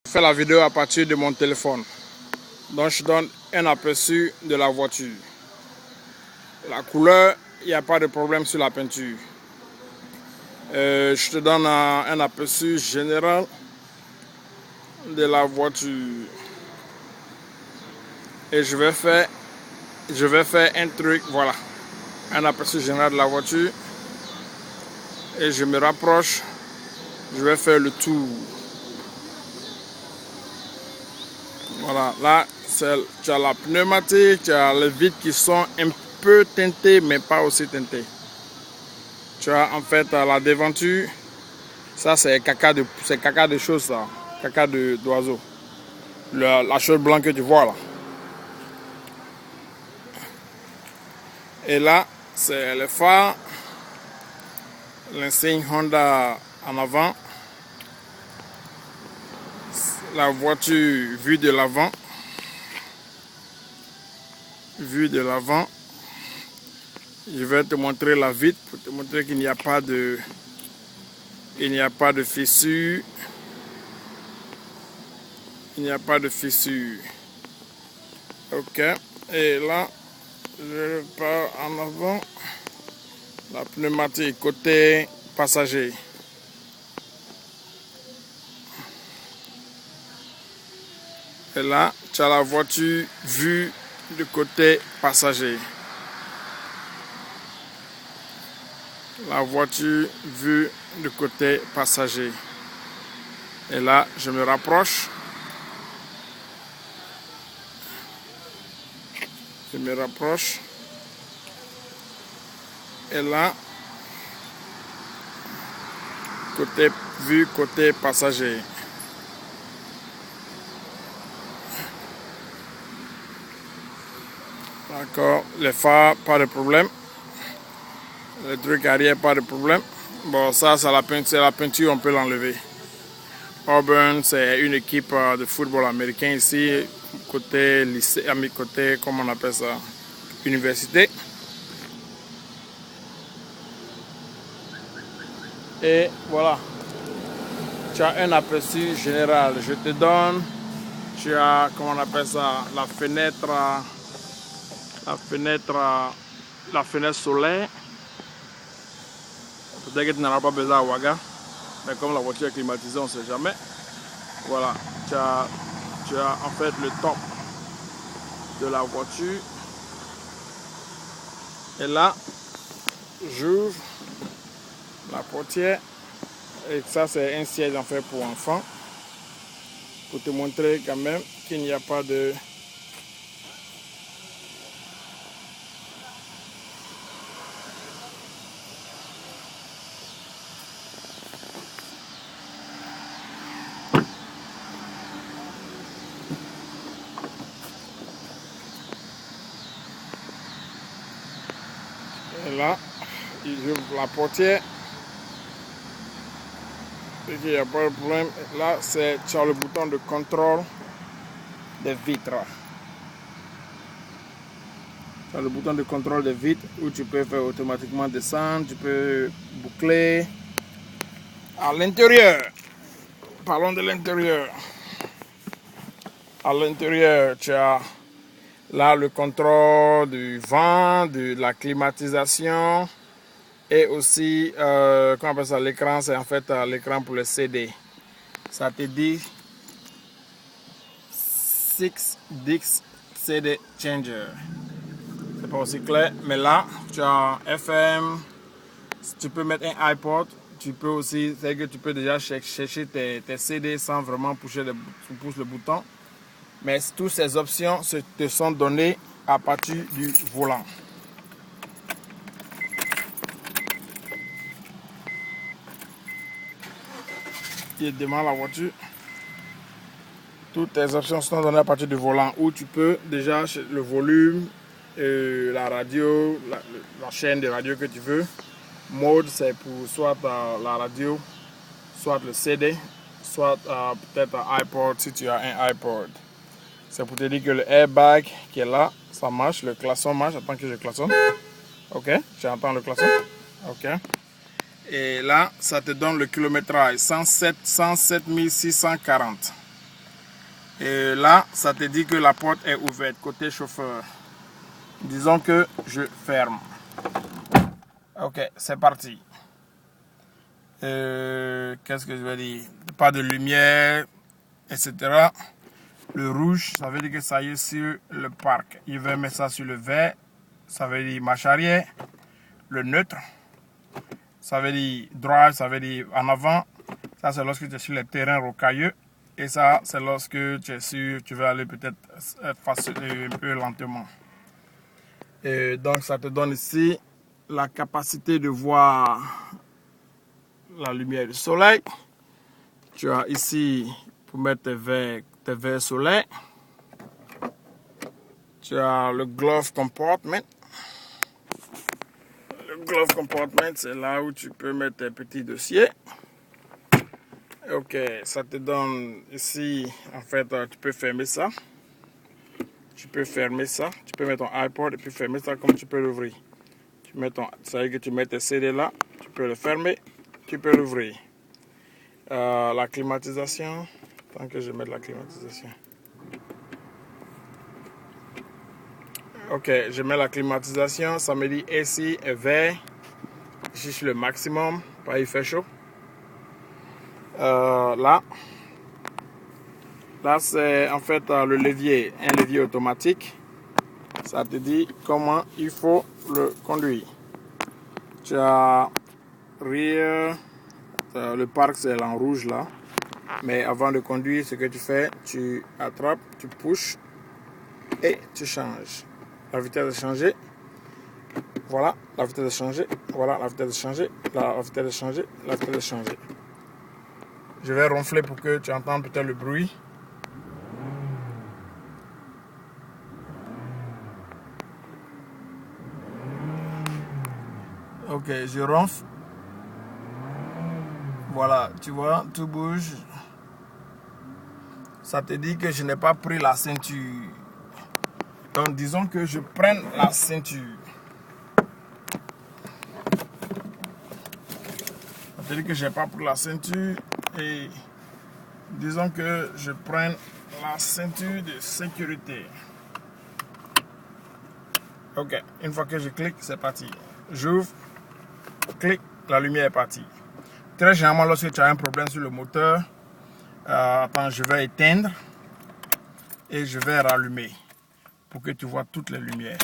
Je fais la vidéo à partir de mon téléphone. Donc je donne un aperçu de la voiture. La couleur, il n'y a pas de problème sur la peinture. Je te donne un aperçu général de la voiture. Et je vais faire un truc, voilà. Un aperçu général de la voiture. Et je me rapproche. Je vais faire le tour. Voilà, là, tu as la pneumatique, tu as les vitres qui sont un peu teintées, mais pas aussi teintées. Tu as en fait la devanture. Ça, c'est caca de choses, ça. Caca d'oiseau. La chose blanche que tu vois là. Et là, c'est le phare. L'insigne Honda en avant. La voiture vue de l'avant. Vue de l'avant. Je vais te montrer la vitre pour te montrer qu'il n'y a pas de... Il n'y a pas de fissure. Il n'y a pas de fissure. Ok. Et là, je pars en avant. La pneumatique côté passager. Et là, tu as la voiture vue du côté passager. La voiture vue du côté passager. Et là, je me rapproche. Je me rapproche. Et là, vue côté passager. D'accord, les phares, pas de problème. Le truc arrière, pas de problème. Bon, ça, c'est la peinture, on peut l'enlever. Auburn, c'est une équipe de football américain ici, côté lycée, côté, comment on appelle ça, université. Et voilà, tu as un aperçu général. Je te donne, tu as, comment on appelle ça, la fenêtre solaire. Peut-être que tu n'auras pas besoin à Ouaga, mais comme la voiture est climatisée, on ne sait jamais. Voilà, tu as en fait le top de la voiture. Et là, j'ouvre la portière. Et ça, c'est un siège en fait pour enfants. Pour te montrer quand même qu'il n'y a pas de... Et là, j'ouvre la portière. Et il n'y a pas de problème. Là, tu as le bouton de contrôle des vitres. Tu as le bouton de contrôle des vitres où tu peux faire automatiquement descendre, tu peux boucler. À l'intérieur, parlons de l'intérieur. À l'intérieur, tu as là le contrôle du vent, de la climatisation et aussi, comment on appelle ça, l'écran, c'est en fait l'écran pour le CD. Ça te dit 6 disc CD changer. C'est pas aussi clair, mais là, tu as FM, tu peux mettre un iPod, tu peux aussi, c'est que tu peux déjà chercher tes CD sans vraiment pousser le bouton. Mais toutes ces options te sont données à partir du volant. Il démarre la voiture. Toutes tes options sont données à partir du volant où tu peux déjà le volume, la radio, la chaîne de radio que tu veux. Mode, c'est pour soit la radio, soit le CD, soit peut-être un iPod si tu as un iPod. C'est pour te dire que le airbag qui est là, ça marche, le klaxon marche. Attends que je klaxonne. Ok, tu entends le klaxon. Ok. Et là, ça te donne le kilométrage 107 640. Et là, ça te dit que la porte est ouverte côté chauffeur. Disons que je ferme. Ok, c'est parti. Qu'est-ce que je vais dire? Pas de lumière, etc. Le rouge, ça veut dire que ça y est sur le parc. Je vais mettre ça sur le vert, ça veut dire marche arrière. Le neutre, ça veut dire drive, ça veut dire en avant. Ça, c'est lorsque tu es sur les terrains rocailleux. Et ça, c'est lorsque tu es sûr, tu veux aller peut-être un peu lentement. Et donc, ça te donne ici la capacité de voir la lumière du soleil. Tu as ici pour mettre tes verres soleil. Tu as le glove compartment. Le glove compartment, c'est là où tu peux mettre tes petits dossiers. Ok, ça te donne ici, en fait, tu peux fermer ça. Tu peux fermer ça. Tu peux mettre ton iPod et puis fermer ça comme tu peux l'ouvrir. Ça veut dire que tu mets tes CD là, tu peux le fermer, tu peux l'ouvrir. La climatisation, tant que je mets la climatisation. Ok, je mets la climatisation, ça me dit AC est vert. Ici, je suis le maximum, pas il fait chaud. Là c'est en fait le levier, un levier automatique. Ça te dit comment il faut le conduire. Tu as rear, le parc c'est en rouge là. Mais avant de conduire, ce que tu fais, tu attrapes, tu pushes et tu changes. La vitesse est changée. Voilà, la vitesse est changée. Voilà, la vitesse est changée. La vitesse est changée. La vitesse est changée. Je vais ronfler pour que tu entendes peut-être le bruit. Ok, je ronfle. Voilà, tu vois, tout bouge. Ça te dit que je n'ai pas pris la ceinture. Donc, disons que je prenne la ceinture. Ça te dit que je n'ai pas pris la ceinture. Et disons que je prenne la ceinture de sécurité. Ok, une fois que je clique, c'est parti. J'ouvre, clique, la lumière est partie. Très généralement, lorsque tu as un problème sur le moteur, attends, je vais éteindre et je vais rallumer pour que tu vois toutes les lumières.